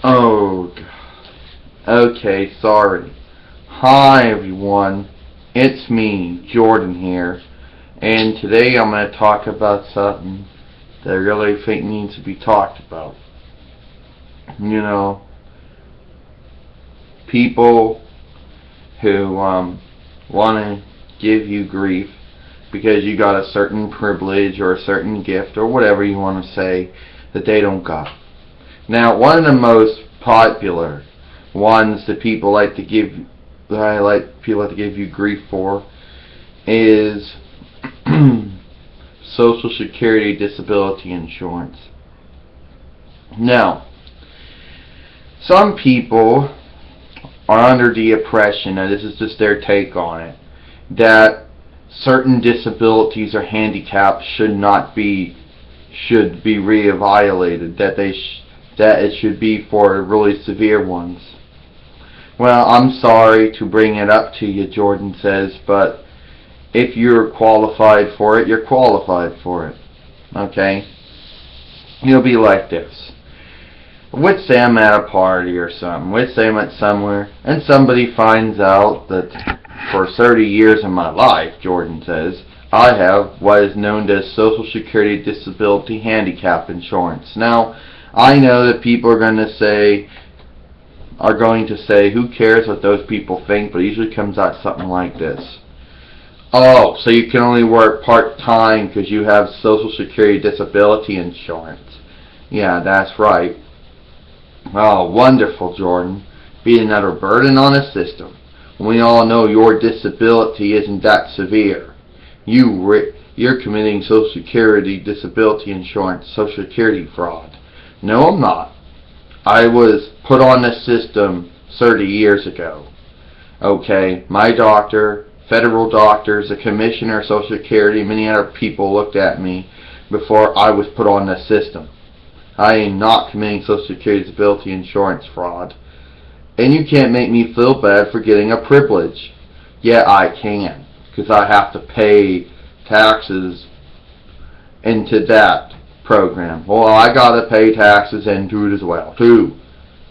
Oh, God. Okay, sorry. Hi, everyone. It's me, Jordan here. And today I'm going to talk about something that I really think needs to be talked about. You know, people who want to give you grief because you got a certain privilege or a certain gift or whatever you want to say that they don't got. Now, one of the most popular ones that people like to give you grief for is Social Security disability insurance. Now, some people are under the impression, and this is just their take on it, that certain disabilities or handicaps should be re-evaluated, that it should be for really severe ones. Well, I'm sorry to bring it up to you, Jordan says, but if you're qualified for it, you're qualified for it. Okay? You'll be like this. Let's say I'm at a party or something. Let's say I'm at somewhere, and somebody finds out that for 30 years of my life, Jordan says, I have what is known as Social Security Disability Handicap Insurance. Now, I know that people are going to say, who cares what those people think, but it usually comes out something like this. Oh, so you can only work part-time because you have Social Security Disability Insurance. Yeah, that's right. Oh, wonderful, Jordan. Being another burden on the system. We all know your disability isn't that severe. You're committing Social Security Disability Insurance, Social Security fraud. No, I'm not. I was put on the system 30 years ago. Okay, my doctor, federal doctors, the commissioner of Social Security, many other people looked at me before I was put on the system. I am not committing Social Security Disability Insurance fraud. And you can't make me feel bad for getting a privilege. Yeah, I can, because I have to pay taxes into that program. Well, I gotta pay taxes into it as well, too,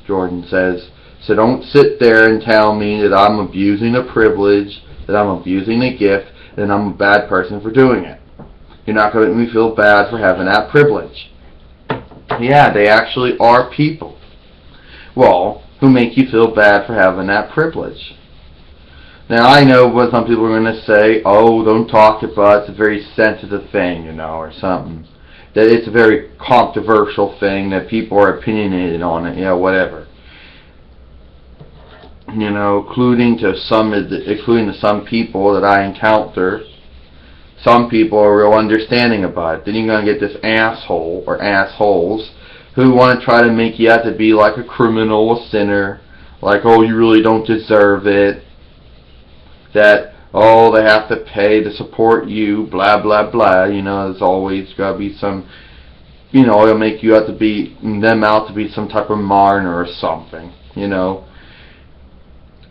Jordan says. So don't sit there and tell me that I'm abusing a privilege, that I'm abusing a gift, and I'm a bad person for doing it. You're not going to make me feel bad for having that privilege. Yeah, they actually are people. Well, who make you feel bad for having that privilege. Now, I know what some people are going to say, oh, don't talk about it, it's a very sensitive thing, or something. That it's a very controversial thing, that people are opinionated on it, whatever. Including to some people that I encounter. Some people are real understanding about it. Then you're going to get this asshole or assholes who want to try to make you out to be like a criminal, a sinner, like, oh, you really don't deserve it, that, oh, they have to pay to support you, blah, blah, blah, there's always got to be some, it'll make them out to be some type of martyr or something,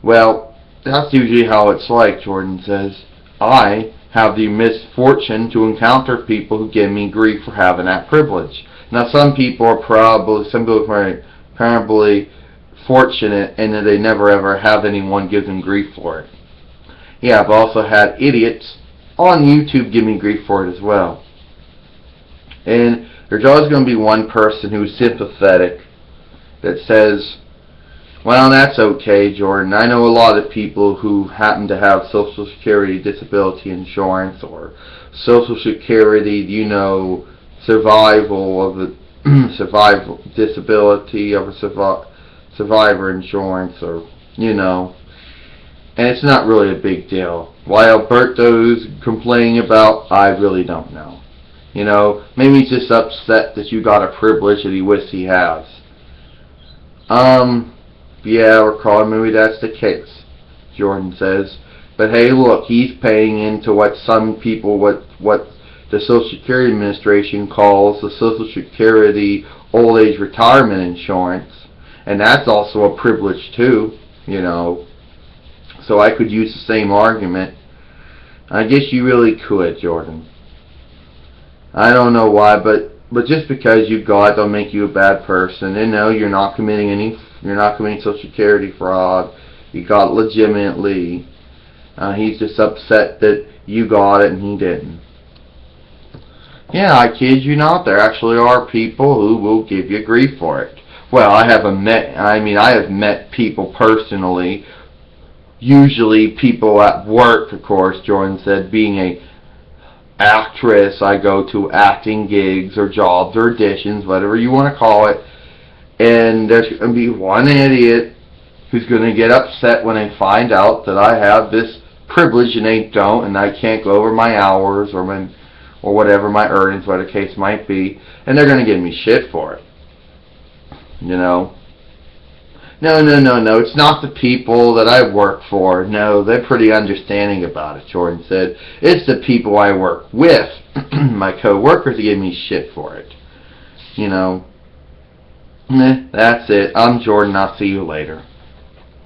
Well, that's usually how it's like, Jordan says. I have the misfortune to encounter people who give me grief for having that privilege. Now, some people are probably fortunate in that they never ever have anyone give them grief for it. Yeah, I've also had idiots on YouTube give me grief for it as well. And there's always going to be one person who's sympathetic that says, well, that's okay, Jordan. I know a lot of people who happen to have Social Security Disability Insurance or Social Security, survival disability of a survivor insurance, or and it's not really a big deal. Why Alberto's complaining about, I really don't know. Maybe he's just upset that you got a privilege that he wishes he has. Yeah, or Carl, maybe that's the case, Jordan says. But hey, look, he's paying into what the Social Security Administration calls the Social Security Old Age Retirement Insurance, and that's also a privilege too, So I could use the same argument. I guess you really could, Jordan. I don't know why, but But just because you got it don't make you a bad person. And no, you're not committing Social Security fraud. You got it legitimately. He's just upset that you got it and he didn't. Yeah, I kid you not. There actually are people who will give you grief for it. Well, I have met people personally. Usually people at work, of course. Jordan said, being a actress, I go to acting gigs or jobs or auditions, whatever you want to call it, and there's going to be one idiot who's going to get upset when they find out that I have this privilege and they don't, and I can't go over my hours or whatever my earnings, whatever the case might be, and they're going to give me shit for it. You know? No, it's not the people that I work for. No, they're pretty understanding about it, Jordan said. It's the people I work with, my co-workers, that give me shit for it. You know? That's it. I'm Jordan. I'll see you later.